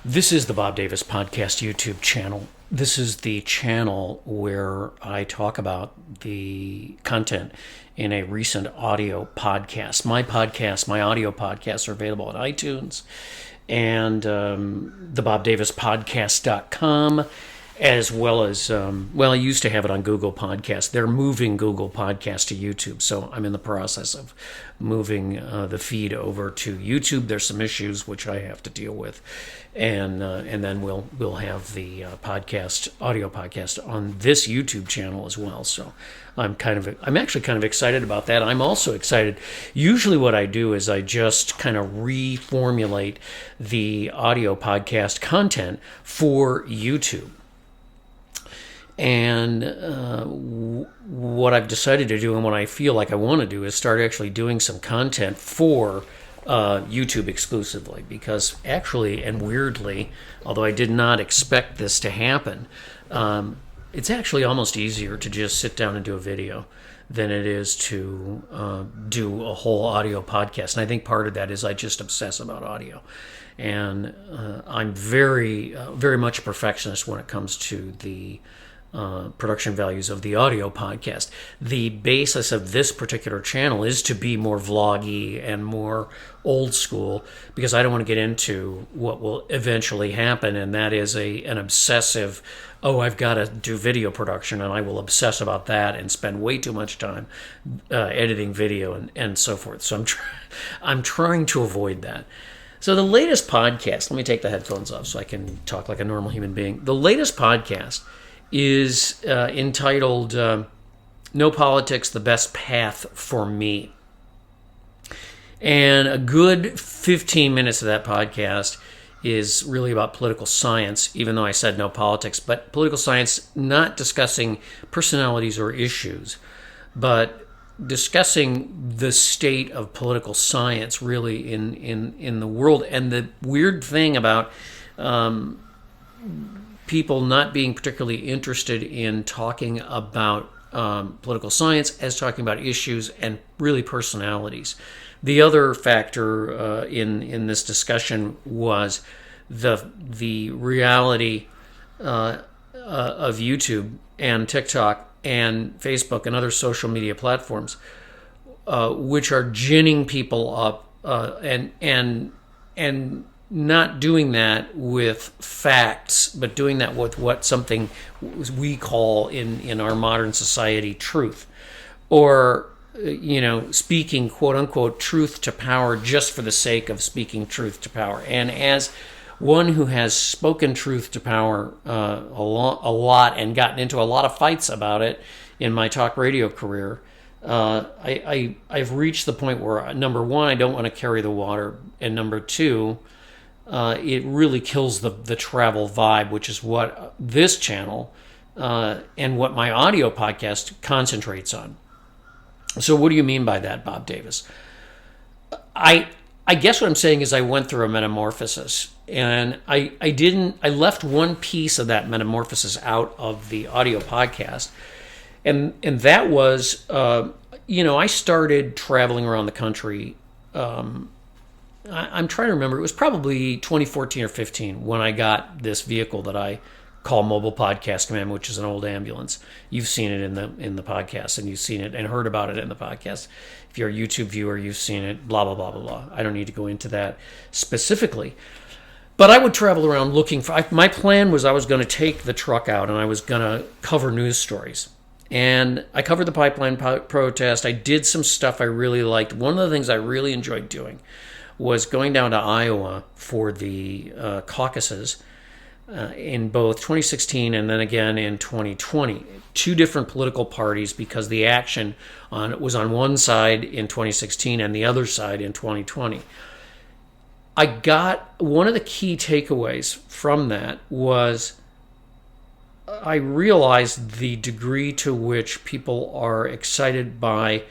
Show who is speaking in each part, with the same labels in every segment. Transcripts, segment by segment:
Speaker 1: This is the Bob Davis Podcast YouTube channel. This is the channel where I talk about the content in a recent audio podcast. My audio podcasts are available on iTunes and thebobdavispodcast.com, as well as, I used to have it on Google Podcasts. They're moving Google Podcasts to YouTube, so I'm in the process of moving the feed over to YouTube. There's some issues which I have to deal with, and then we'll have the audio podcast on this YouTube channel as well. So I'm actually kind of excited about that. I'm also excited. Usually what I do is I just kind of reformulate the audio podcast content for YouTube. And what I've decided to do and what I feel like I want to do is start actually doing some content for YouTube exclusively, because actually and weirdly, although I did not expect this to happen, it's actually almost easier to just sit down and do a video than it is to do a whole audio podcast. And I think part of that is I just obsess about audio. And I'm very, very much a perfectionist when it comes to the production values of the audio podcast. The basis of this particular channel is to be more vloggy and more old school, because I don't want to get into what will eventually happen, and that is an obsessive, I've got to do video production, and I will obsess about that and spend way too much time editing video and so forth. So I'm trying to avoid that. So the latest podcast, let me take the headphones off so I can talk like a normal human being. The latest podcast is entitled No Politics, The Best Path for Me. And a good 15 minutes of that podcast is really about political science, even though I said no politics, but political science, not discussing personalities or issues, but discussing the state of political science really in the world. And the weird thing about people not being particularly interested in talking about political science as talking about issues and really personalities. The other factor in this discussion was the reality of YouTube and TikTok and Facebook and other social media platforms, which are ginning people up and not doing that with facts, but doing that with what something we call in our modern society truth, or speaking quote unquote truth to power just for the sake of speaking truth to power. And as one who has spoken truth to power a lot and gotten into a lot of fights about it in my talk radio career, I've reached the point where, number one, I don't want to carry the water, and number two, it really kills the travel vibe, which is what this channel and what my audio podcast concentrates on. So what do you mean by that, Bob Davis? I guess what I'm saying is I went through a metamorphosis, and I left one piece of that metamorphosis out of the audio podcast, and that was, I started traveling around the country. I'm trying to remember. It was probably 2014 or 15 when I got this vehicle that I call Mobile Podcast Command, which is an old ambulance. You've seen it in the podcast, and you've seen it and heard about it in the podcast. If you're a YouTube viewer, you've seen it. Blah blah blah blah blah. I don't need to go into that specifically, but I would travel around looking for. My plan was I was going to take the truck out and I was going to cover news stories. And I covered the pipeline protest. I did some stuff I really liked. One of the things I really enjoyed doing was going down to Iowa for the caucuses in both 2016 and then again in 2020. Two different political parties, because the action was on one side in 2016 and the other side in 2020. I got one of the key takeaways from that was I realized the degree to which people are excited by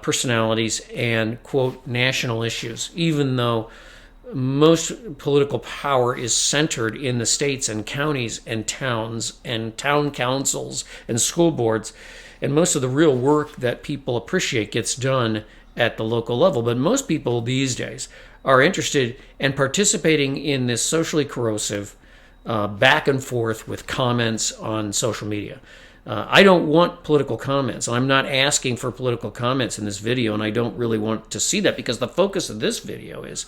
Speaker 1: personalities and, quote, national issues, even though most political power is centered in the states and counties and towns and town councils and school boards, and most of the real work that people appreciate gets done at the local level. But most people these days are interested in participating in this socially corrosive back and forth with comments on social media. I don't want political comments. I'm not asking for political comments in this video, and I don't really want to see that, because the focus of this video is,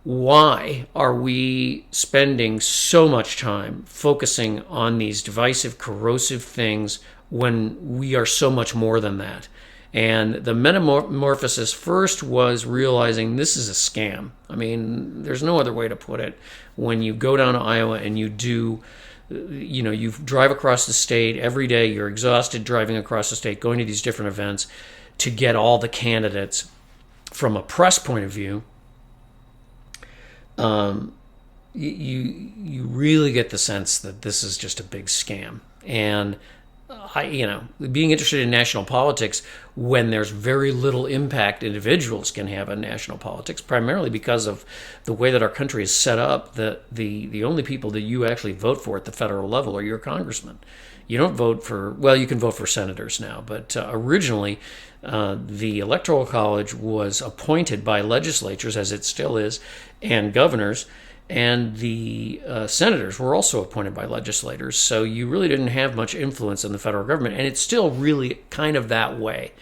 Speaker 1: why are we spending so much time focusing on these divisive, corrosive things when we are so much more than that? And the metamorphosis first was realizing this is a scam. I mean, there's no other way to put it. When you go down to Iowa and you drive across the state every day, you're exhausted driving across the state, going to these different events to get all the candidates from a press point of view. You really get the sense that this is just a big scam. And being interested in national politics when there's very little impact individuals can have on national politics, primarily because of the way that our country is set up, the only people that you actually vote for at the federal level are your congressmen. You don't vote for, well, you can vote for senators now, but originally the Electoral College was appointed by legislatures, as it still is, and governors, and the senators were also appointed by legislators. So you really didn't have much influence in the federal government, and it's still really kind of that way.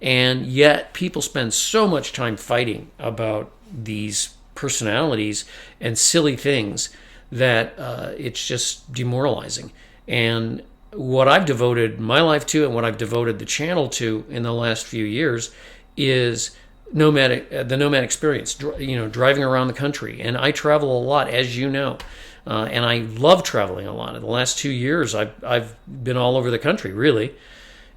Speaker 1: And yet people spend so much time fighting about these personalities and silly things that it's just demoralizing. And what I've devoted my life to, and what I've devoted the channel to in the last few years, is the nomad experience, driving around the country. And I travel a lot, as you know, and I love traveling a lot. In the last 2 years, I've been all over the country, really,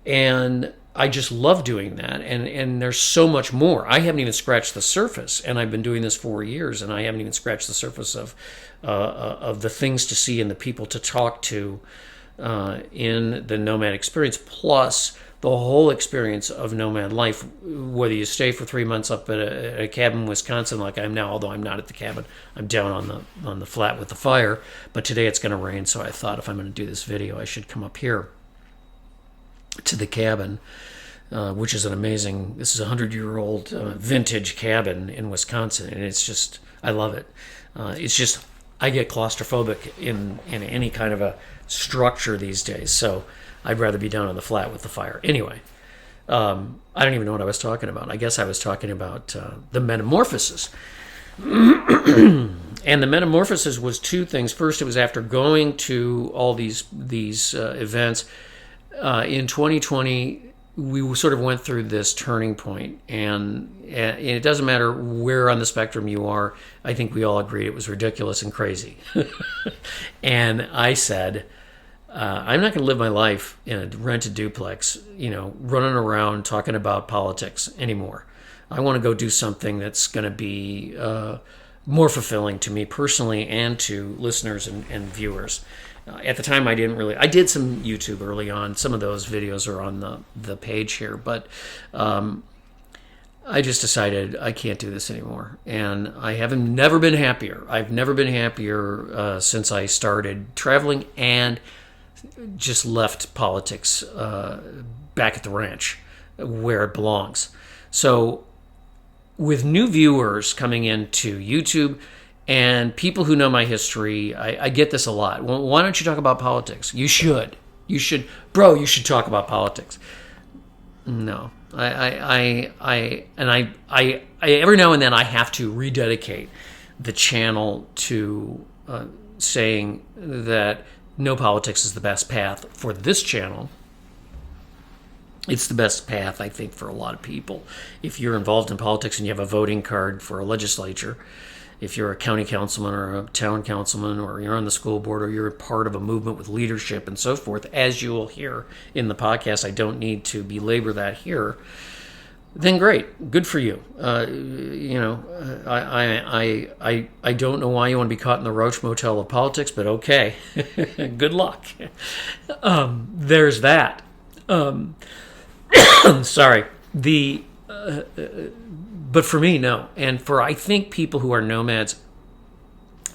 Speaker 1: and I just love doing that. And there's so much more. I haven't even scratched the surface, and I've been doing this 4 years, and I haven't even scratched the surface of the things to see and the people to talk to in the nomad experience, plus the whole experience of nomad life, whether you stay for 3 months up at a cabin in Wisconsin like I'm now, although I'm not at the cabin, I'm down on the flat with the fire, but today it's going to rain, so I thought if I'm going to do this video, I should come up here to the cabin, which is this is a 100-year-old vintage cabin in Wisconsin, and it's just, I love it. It's just, I get claustrophobic in any kind of a structure these days, so I'd rather be down on the flat with the fire. Anyway, I don't even know what I was talking about. I guess I was talking about the metamorphosis. And the metamorphosis was two things. First, it was after going to all these events. In 2020, we sort of went through this turning point, and it doesn't matter where on the spectrum you are. I think we all agreed it was ridiculous and crazy. And I said, I'm not going to live my life in a rented duplex, running around talking about politics anymore. I want to go do something that's going to be more fulfilling to me personally and to listeners and viewers. At the time, I did some YouTube early on. Some of those videos are on the page here, but I just decided I can't do this anymore. And I have never been happier. I've never been happier since I started traveling and just left politics back at the ranch where it belongs. So with new viewers coming into YouTube and people who know my history, I get this a lot. Well, why don't you talk about politics? You should. Bro, you should talk about politics. No. I every now and then I have to rededicate the channel to saying that no politics is the best path for this channel. It's the best path, I think, for a lot of people. If you're involved in politics and you have a voting card for a legislature, if you're a county councilman or a town councilman, or you're on the school board, or you're part of a movement with leadership and so forth, as you will hear in the podcast, I don't need to belabor that here, then great, good for you. I don't know why you want to be caught in the Roach Motel of politics, but okay, good luck. There's that. Sorry. But for me, no. And for, I think, people who are nomads,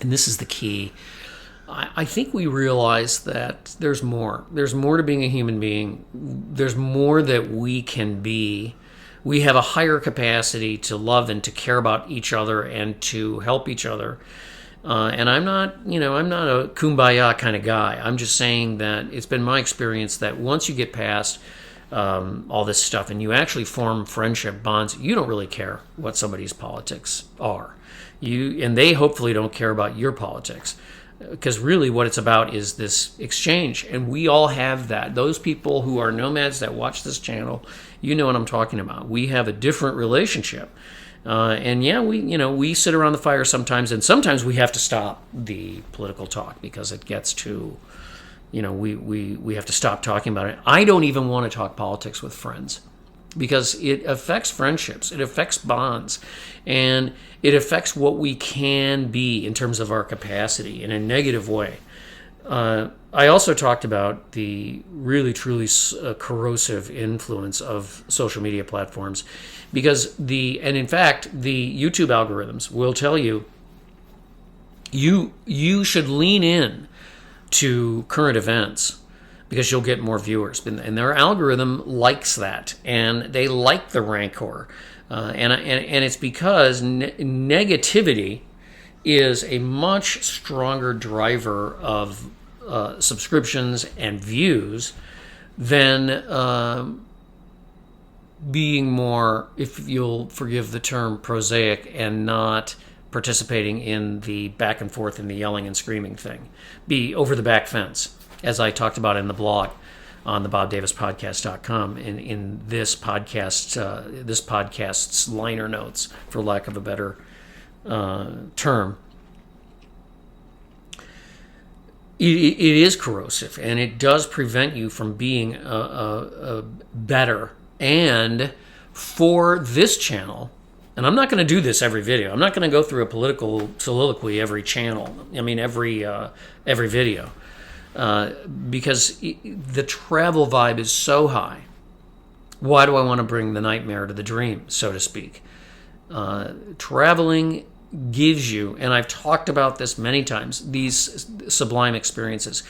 Speaker 1: and this is the key, I think we realize that there's more. There's more to being a human being. There's more that we can be We have a higher capacity to love and to care about each other and to help each other. And I'm not a kumbaya kind of guy. I'm just saying that it's been my experience that once you get past all this stuff and you actually form friendship bonds, you don't really care what somebody's politics are. And they hopefully don't care about your politics. Because really what it's about is this exchange. And we all have that. Those people who are nomads that watch this channel, you know what I'm talking about. We have a different relationship. And yeah, we sit around the fire sometimes, and sometimes we have to stop the political talk because it gets too, we have to stop talking about it. I don't even want to talk politics with friends because it affects friendships, it affects bonds, and it affects what we can be in terms of our capacity in a negative way. I also talked about the really, truly corrosive influence of social media platforms because in fact, the YouTube algorithms will tell you should lean in to current events because you'll get more viewers. And their algorithm likes that, and they like the rancor. And it's because negativity is a much stronger driver of subscriptions and views than being more, if you'll forgive the term, prosaic and not participating in the back and forth and the yelling and screaming thing. Be over the back fence, as I talked about in the blog on the BobDavisPodcast.com in this podcast's liner notes, for lack of a better term. It is corrosive, and it does prevent you from being a better. And for this channel, and I'm not going to do this every video. I'm not going to go through a political soliloquy every channel. I mean, every video. Because the travel vibe is so high. Why do I want to bring the nightmare to the dream, so to speak? Traveling gives you, and I've talked about this many times, these sublime experiences.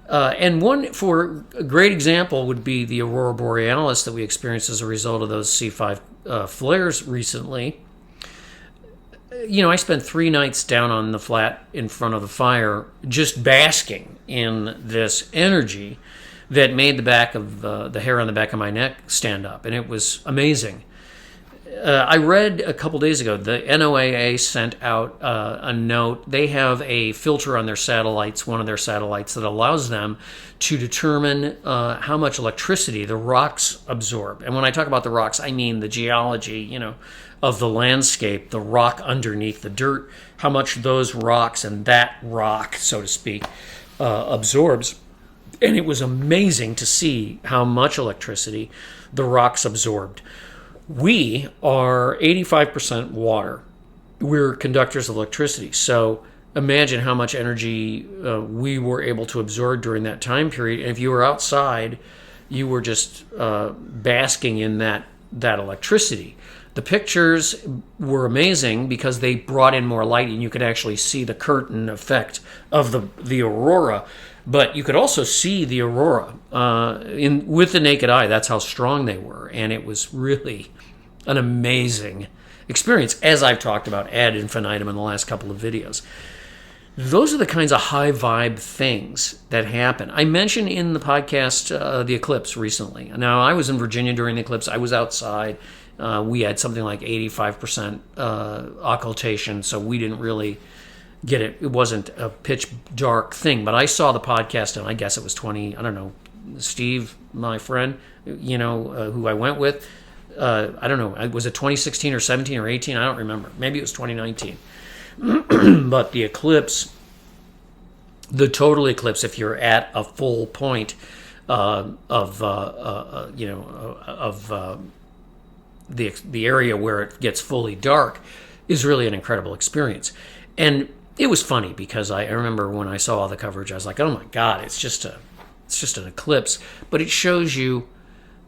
Speaker 1: And one, for a great example, would be the aurora borealis that we experienced as a result of those C5 flares recently. I spent 3 nights down on the flat in front of the fire just basking in this energy that made the back of the hair on the back of my neck stand up, and it was amazing. I read a couple days ago, the NOAA sent out a note. They have a filter on their satellites, one of their satellites, that allows them to determine how much electricity the rocks absorb. And when I talk about the rocks, I mean the geology, of the landscape, the rock underneath the dirt, how much those rocks and that rock, so to speak, absorbs. And it was amazing to see how much electricity the rocks absorbed. We are 85% water. We're conductors of electricity. So imagine how much energy we were able to absorb during that time period. And if you were outside, you were just basking in that electricity. The pictures were amazing because they brought in more light and you could actually see the curtain effect of the aurora. But you could also see the aurora with the naked eye. That's how strong they were. And it was really an amazing experience, as I've talked about ad infinitum in the last couple of videos. Those are the kinds of high vibe things that happen. I mentioned in the podcast the eclipse recently. Now, I was in Virginia during the eclipse. I was outside. We had something like 85% occultation, so we didn't really get it. It wasn't a pitch dark thing, but I saw the podcast, and I guess it was Steve, my friend, who I went with. I don't know, was it 2016 or 17 or 18? I don't remember. Maybe it was 2019. But the eclipse, the total eclipse, if you're at a full point of the area where it gets fully dark, is really an incredible experience. And it was funny because I remember when I saw all the coverage, I was like, oh my God, it's just an eclipse. But it shows you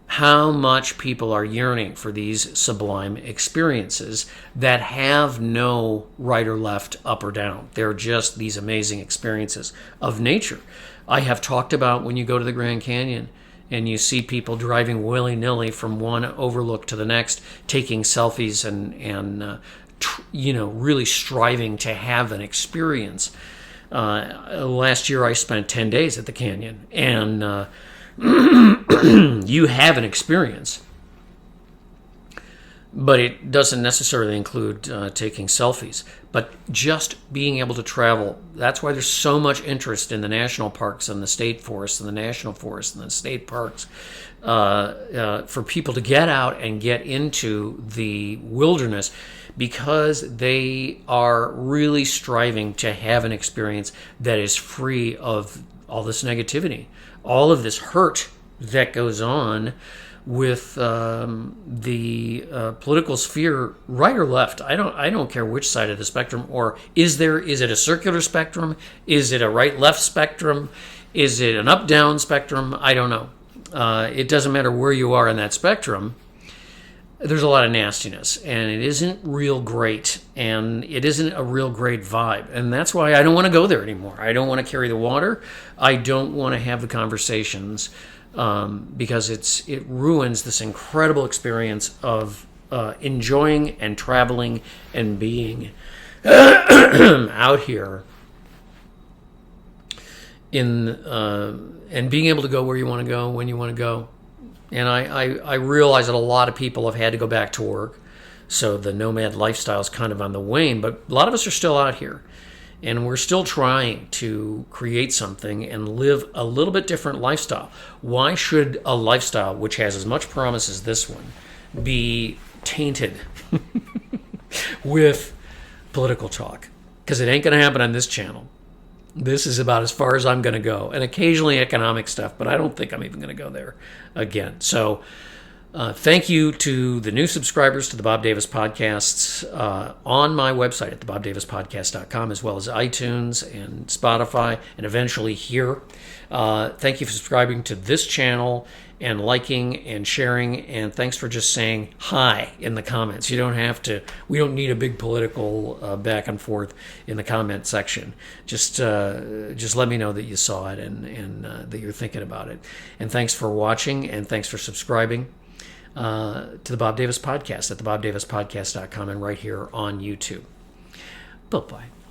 Speaker 1: how much people are yearning for these sublime experiences that have no right or left, up or down. They're just these amazing experiences of nature. I have talked about when you go to the Grand Canyon and you see people driving willy-nilly from one overlook to the next, taking selfies and really striving to have an experience. Last year I spent 10 days at the canyon, and you have an experience. But it doesn't necessarily include taking selfies. But just being able to travel, that's why there's so much interest in the national parks and the state forests and the national forests and the state parks, for people to get out and get into the wilderness, because they are really striving to have an experience that is free of all this negativity, all of this hurt that goes on with the political sphere, right or left. I don't care which side of the spectrum. Or is it a circular spectrum? Is it a right-left spectrum? Is it an up-down spectrum? I don't know. It doesn't matter where you are in that spectrum. There's a lot of nastiness, and it isn't real great, and it isn't a real great vibe. And that's why I don't want to go there anymore. I don't want to carry the water. I don't want to have the conversations, because it ruins this incredible experience of enjoying and traveling and being out here and being able to go where you want to go when you want to go. And I realize that a lot of people have had to go back to work, so the nomad lifestyle is kind of on the wane, but a lot of us are still out here. And we're still trying to create something and live a little bit different lifestyle. Why should a lifestyle which has as much promise as this one be tainted with political talk? Because it ain't going to happen on this channel. This is about as far as I'm going to go. And occasionally economic stuff, but I don't think I'm even going to go there again. So thank you to the new subscribers to the Bob Davis Podcasts on my website at thebobdavispodcast.com, as well as iTunes and Spotify, and eventually here. Thank you for subscribing to this channel and liking and sharing, and thanks for just saying hi in the comments. You don't have to. We don't need a big political back and forth in the comment section. Just let me know that you saw it and that you're thinking about it. And thanks for watching, and thanks for subscribing to the Bob Davis Podcast at thebobdavispodcast.com and right here on YouTube. Bye-bye.